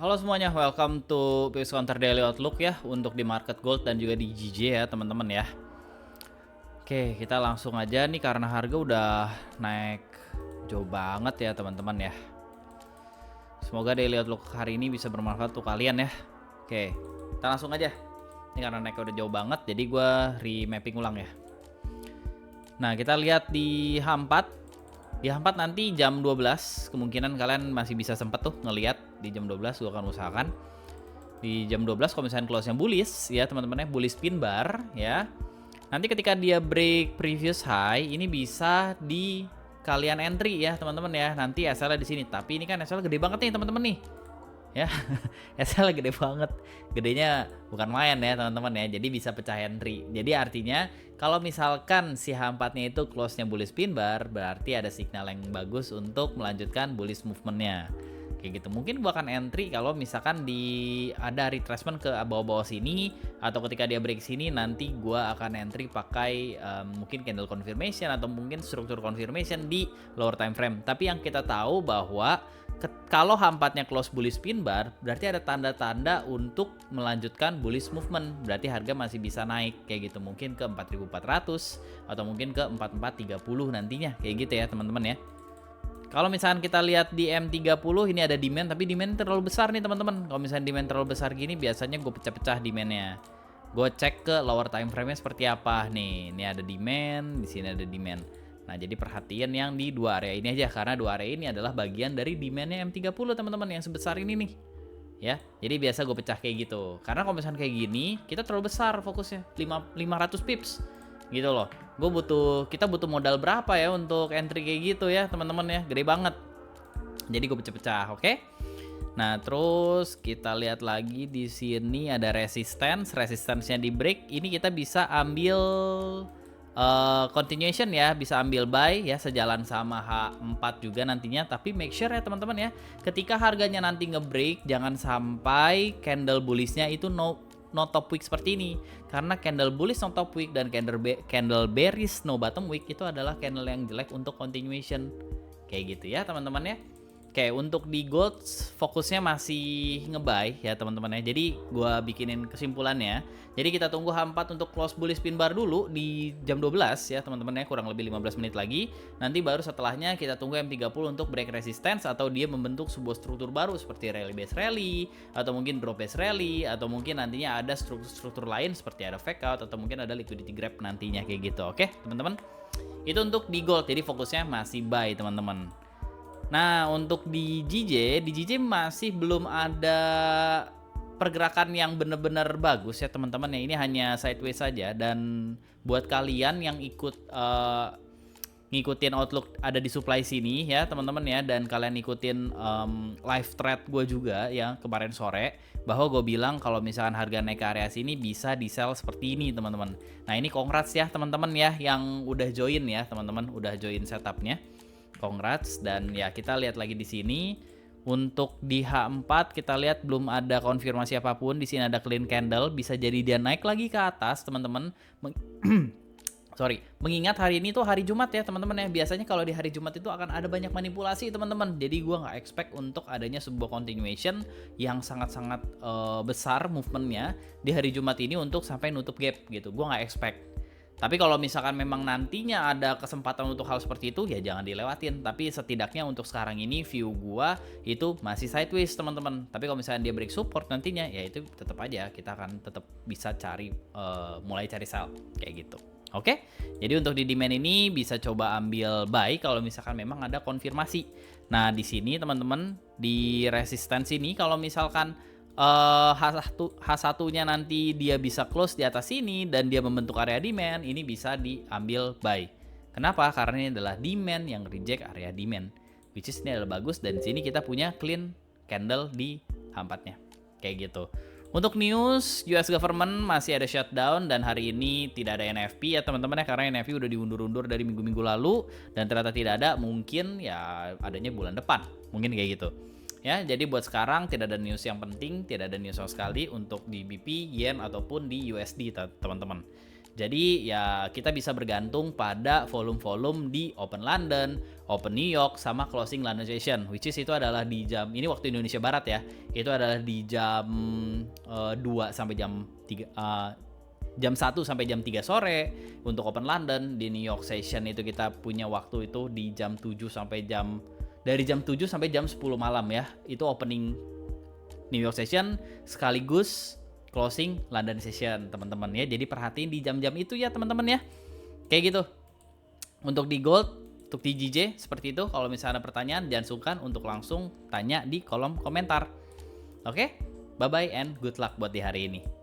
Halo semuanya, welcome to Pix Counter Daily Outlook ya untuk di market gold dan juga di GJ ya teman-teman ya. Oke, kita langsung aja nih karena harga udah naik jauh banget ya teman-teman ya. Semoga Daily Outlook hari ini bisa bermanfaat untuk kalian ya. Oke, kita langsung aja. Ini karena naik udah jauh banget, jadi gue remapping ulang ya. Nah, kita lihat di H4. Di H4 nanti jam 12, kemungkinan kalian masih bisa sempet tuh ngelihat di jam 12, gue akan usahakan. Di jam 12 kalau misalnya close-nya bullish ya teman-teman ya, bullish pin bar ya. Nanti ketika dia break previous high, ini bisa di kalian entry ya teman-teman ya. Nanti SL di sini. Tapi ini kan SL gede banget nih teman-teman nih. Ya, SL gede banget. Gedenya bukan main ya teman-teman ya. Jadi bisa pecah entry. Jadi artinya kalau misalkan si H4-nya itu close-nya bullish pin bar, berarti ada signal yang bagus untuk melanjutkan bullish movement-nya. Kayak gitu. Mungkin gua akan entry kalau misalkan ada retracement ke bawah-bawah sini, atau ketika dia break sini nanti gua akan entry pakai mungkin candle confirmation atau mungkin struktur confirmation di lower time frame. Tapi yang kita tahu bahwa kalau H4-nya close bullish pin bar, berarti ada tanda-tanda untuk melanjutkan bullish movement. Berarti harga masih bisa naik kayak gitu, mungkin ke 4.400 atau mungkin ke 4430 nantinya kayak gitu ya teman-teman ya. Kalau misalkan kita lihat di M30 ini ada demand, tapi demand terlalu besar nih teman-teman. Kalau misalnya demand terlalu besar gini, biasanya gue pecah-pecah demandnya. Gue cek ke lower time frame-nya seperti apa nih. Ini ada demand, di sini ada demand. Nah, jadi perhatian yang di dua area ini aja, karena dua area ini adalah bagian dari demand-nya M30 teman-teman yang sebesar ini nih. Ya, jadi biasa gue pecah kayak gitu. Karena kalau misalnya kayak gini, kita terlalu besar fokusnya, 500 pips gitu loh. Kita butuh modal berapa ya untuk entry kayak gitu ya teman-teman ya, gede banget. Jadi gue pecah-pecah, oke? Nah, terus kita lihat lagi di sini ada resistance-nya di break. Ini kita bisa ambil continuation ya, bisa ambil buy ya sejalan sama H4 juga nantinya. Tapi make sure ya teman-teman ya, ketika harganya nanti ngebreak, jangan sampai candle bullishnya itu no top wick seperti ini, karena candle bullish no top wick dan candle bearish no bottom wick itu adalah candle yang jelek untuk continuation kayak gitu ya teman-teman ya. Oke, untuk di gold fokusnya masih ngebuy ya teman-teman ya. Jadi gua bikinin kesimpulannya. Jadi kita tunggu H4 untuk close bullish pin bar dulu di jam 12 ya teman-teman ya, kurang lebih 15 menit lagi. Nanti baru setelahnya kita tunggu M30 untuk break resistance atau dia membentuk sebuah struktur baru seperti rally base rally atau mungkin drop base rally atau mungkin nantinya ada struktur lain seperti ada fake out atau mungkin ada liquidity grab nantinya kayak gitu. Oke, teman-teman. Itu untuk di gold. Jadi fokusnya masih buy teman-teman. Nah, untuk di GJ masih belum ada pergerakan yang benar-benar bagus ya teman-teman ya. Ini hanya sideways saja, dan buat kalian yang ngikutin outlook ada di supply sini ya teman-teman ya, dan kalian ikutin live thread gue juga ya kemarin sore, bahwa gue bilang kalau misalkan harga naik ke area sini bisa di sell seperti ini teman-teman. Nah, ini congrats ya teman-teman ya yang udah join ya teman-teman, udah join setupnya. Congrats. Dan ya kita lihat lagi di sini untuk di H4 kita lihat belum ada konfirmasi apapun. Di sini ada clean candle, bisa jadi dia naik lagi ke atas teman-teman. Mengingat hari ini tuh hari Jumat ya teman-teman ya. Biasanya kalau di hari Jumat itu akan ada banyak manipulasi teman-teman. Jadi gue nggak expect untuk adanya sebuah continuation yang sangat-sangat besar movementnya di hari Jumat ini untuk sampai nutup gap gitu. Gue nggak expect. Tapi kalau misalkan memang nantinya ada kesempatan untuk hal seperti itu, ya jangan dilewatin. Tapi setidaknya untuk sekarang ini view gua itu masih sideways teman-teman. Tapi kalau misalnya dia break support nantinya, ya itu tetap aja kita akan tetap bisa mulai cari sell kayak gitu. Oke, jadi untuk di demand ini bisa coba ambil buy kalau misalkan memang ada konfirmasi. Nah, di sini teman-teman di resistance ini kalau misalkan H1-nya nanti dia bisa close di atas sini dan dia membentuk area demand, ini bisa diambil buy. Kenapa? Karena ini adalah demand yang reject area demand, which is ini adalah bagus, dan di sini kita punya clean candle di H4-nya. Kayak gitu. Untuk news, US government masih ada shutdown dan hari ini tidak ada NFP ya teman-teman ya, karena NFP udah diundur-undur dari minggu-minggu lalu dan ternyata tidak ada, mungkin ya adanya bulan depan, mungkin kayak gitu. Ya, jadi buat sekarang tidak ada news yang penting, tidak ada news sama sekali untuk di BP, Yen ataupun di USD teman-teman. Jadi ya kita bisa bergantung pada volume-volume di Open London, Open New York sama closing London session, which is itu adalah di jam ini waktu Indonesia Barat ya. Itu adalah di jam 2 sampai jam 3 jam 1 sampai jam 3 sore untuk Open London. Di New York session itu kita punya waktu itu di jam 7 sampai dari jam 7 sampai jam 10 malam ya. Itu opening New York session sekaligus closing London session, teman-teman ya. Jadi perhatiin di jam-jam itu ya, teman-teman ya. Kayak gitu. Untuk di gold, untuk di GJ seperti itu. Kalau misalnya ada pertanyaan, jangan sungkan untuk langsung tanya di kolom komentar. Oke? Bye-bye and good luck buat di hari ini.